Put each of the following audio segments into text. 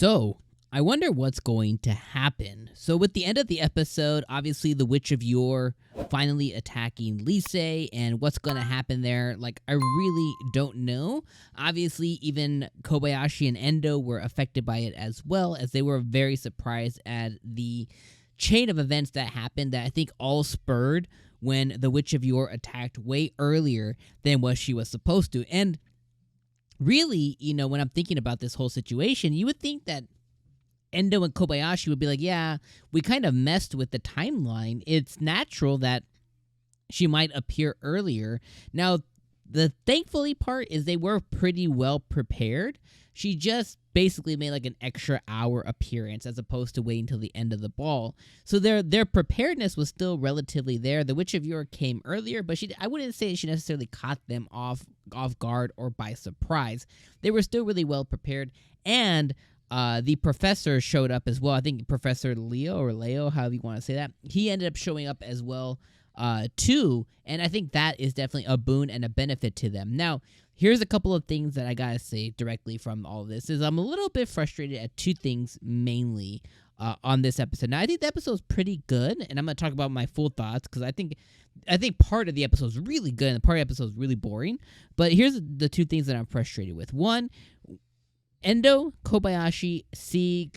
So, I wonder what's going to happen. So, with the end of the episode, obviously the Witch of Yore finally attacking Lise, and what's going to happen there, like, I really don't know. Obviously, even Kobayashi and Endo were affected by it as well, as they were very surprised at the chain of events that happened that I think all spurred when the Witch of Yore attacked way earlier than what she was supposed to. And really, when I'm thinking about this whole situation, you would think that Endo and Kobayashi would be like, yeah, we kind of messed with the timeline. It's natural that she might appear earlier. Now, the thankfully part is they were pretty well prepared. She just basically made like an extra hour appearance as opposed to waiting until the end of the ball. So their preparedness was still relatively there. The Witch of Yore came earlier, but I wouldn't say she necessarily caught them off guard or by surprise. They were still really well prepared, and the professor showed up as well. I think Professor Leo, however you want to say that. He ended up showing up as well, too, and I think that is definitely a boon and a benefit to them. Now, here's a couple of things that I gotta say directly from all of this. Is I'm a little bit frustrated at two things mainly on this episode. Now, I think the episode's pretty good, and I'm gonna talk about my full thoughts because I think part of the episode is really good and part of the episode is really boring. But here's the two things that I'm frustrated with. One, Endo, Kobayashi, 𝐒𝐻𝐽,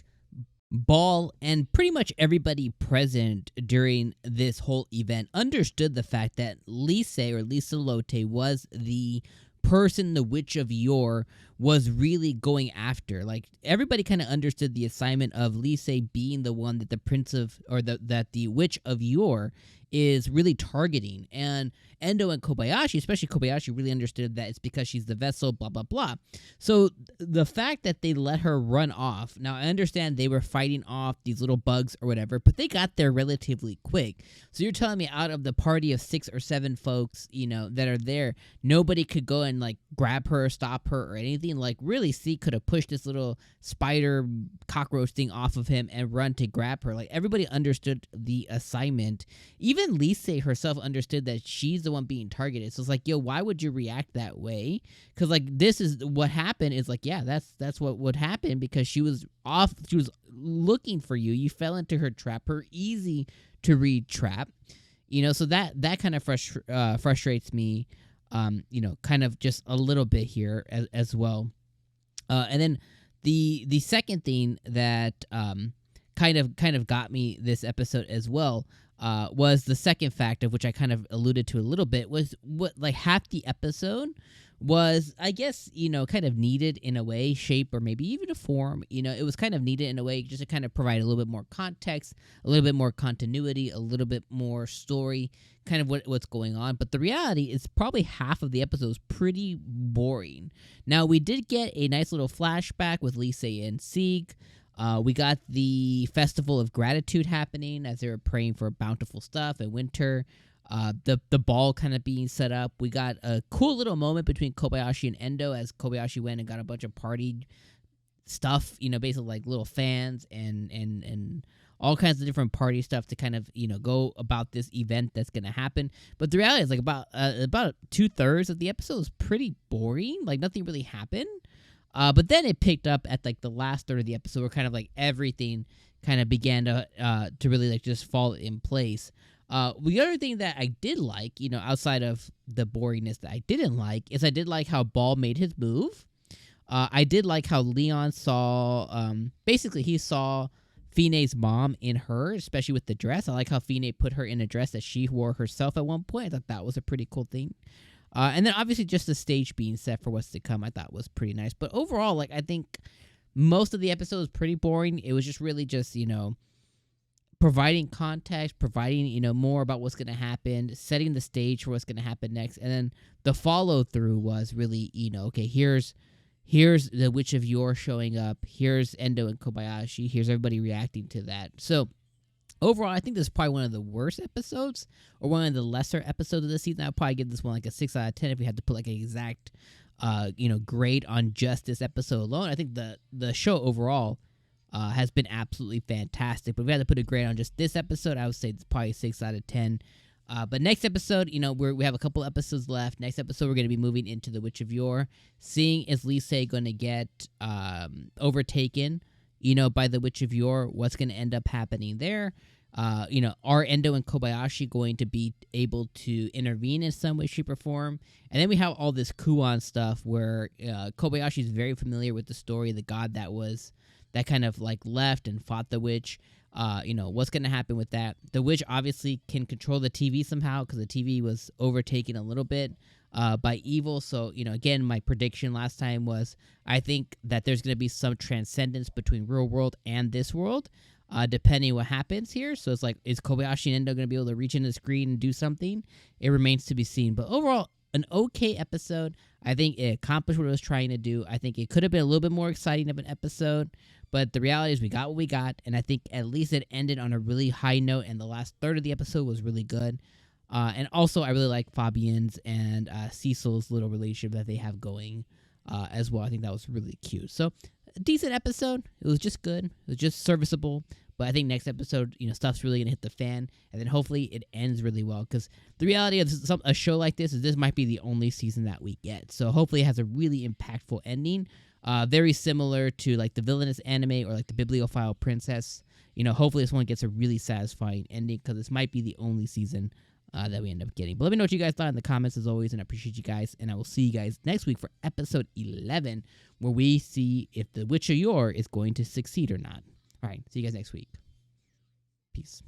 Ball, and pretty much everybody present during this whole event understood the fact that Lise or Liselotte was the person the Witch of Yore was really going after. Like, everybody kind of understood the assignment of Lise being the one that that the Witch of Yore is really targeting. And Endo and Kobayashi, especially Kobayashi, really understood that it's because she's the vessel, blah, blah, blah. So the fact that they let her run off, now I understand they were fighting off these little bugs or whatever, but they got there relatively quick. So you're telling me out of the party of 6 or 7 folks, that are there, nobody could go and like grab her or stop her or anything? Like, really, 𝐒𝐻𝐽 could have pushed this little spider cockroach thing off of him and run to grab her. Like, everybody understood the assignment. Even Lise herself understood that she's the one being targeted. So it's like, yo, why would you react that way? Because like, this is what happened. Is like, yeah, that's what would happen, because she was looking for you. You fell into her trap, her easy to read trap. So that kind of frustrates me. Kind of just a little bit here as well. And then the second thing that kind of got me this episode as well was the second fact, of which I kind of alluded to a little bit, was what, like, half the episode was, I guess, kind of needed in a way, shape, or maybe even a form. It was kind of needed in a way just to kind of provide a little bit more context, a little bit more continuity, a little bit more story, kind of what's going on. But the reality is probably half of the episode is pretty boring. Now, we did get a nice little flashback with Lise and 𝐒𝐻𝐽. We got the Festival of Gratitude happening as they were praying for bountiful stuff and winter. The ball kind of being set up. We got a cool little moment between Kobayashi and Endo as Kobayashi went and got a bunch of party stuff, basically like little fans and all kinds of different party stuff to kind of, go about this event that's going to happen. But the reality is, like, about 2/3 of the episode is pretty boring. Like, nothing really happened. But then it picked up at like the last third of the episode, where kind of like everything kind of began to really like just fall in place. The other thing that I did like, outside of the boringness that I didn't like, is I did like how Ball made his move. I did like how Leon saw, basically he saw Fine's mom in her, especially with the dress. I like how Fine put her in a dress that she wore herself at one point. I thought that was a pretty cool thing. And then obviously just the stage being set for what's to come, I thought was pretty nice. But overall, like, I think most of the episode was pretty boring. It was just really just, providing context, providing, more about what's going to happen, setting the stage for what's going to happen next. And then the follow through was really, okay, here's the Witch of Yore showing up. Here's Endo and Kobayashi. Here's everybody reacting to that. So overall, I think this is probably one of the worst episodes, or one of the lesser episodes of the season. I'd probably give this one like a 6 out of 10 if we had to put like an exact, grade on just this episode alone. I think the show overall has been absolutely fantastic. But if we had to put a grade on just this episode, I would say it's probably 6 out of 10. But next episode, we have a couple episodes left. Next episode, we're going to be moving into the Witch of Yore, seeing is Lise going to get overtaken, by the Witch of Yore, what's going to end up happening there. Are Endo and Kobayashi going to be able to intervene in some way, shape, or form? And then we have all this 𝐜𝐴N stuff where Kobayashi is very familiar with the story, the god that kind of like left and fought the witch. What's going to happen with that? The witch obviously can control the TV somehow because the TV was overtaken a little bit by evil. So, again, my prediction last time was I think that there's going to be some transcendence between real world and this world, depending what happens here. So it's like, is Kobayashi and Endo going to be able to reach into the screen and do something? It remains to be seen. But overall, an okay episode. I think it accomplished what it was trying to do. I think it could have been a little bit more exciting of an episode, but the reality is we got what we got, and I think at least it ended on a really high note, and the last third of the episode was really good. And also, I really like Fabien's and Cecil's little relationship that they have going as well. I think that was really cute. So, a decent episode. It was just good. It was just serviceable. But I think next episode, stuff's really going to hit the fan. And then hopefully it ends really well. Because the reality of a show like this is this might be the only season that we get. So hopefully it has a really impactful ending. Very similar to like the Villainess anime or like the Bibliophile Princess. Hopefully this one gets a really satisfying ending. Because this might be the only season that we end up getting. But let me know what you guys thought in the comments as always. And I appreciate you guys. And I will see you guys next week for episode 11. Where we see if the Witch of Yore is going to succeed or not. All right, see you guys next week. Peace.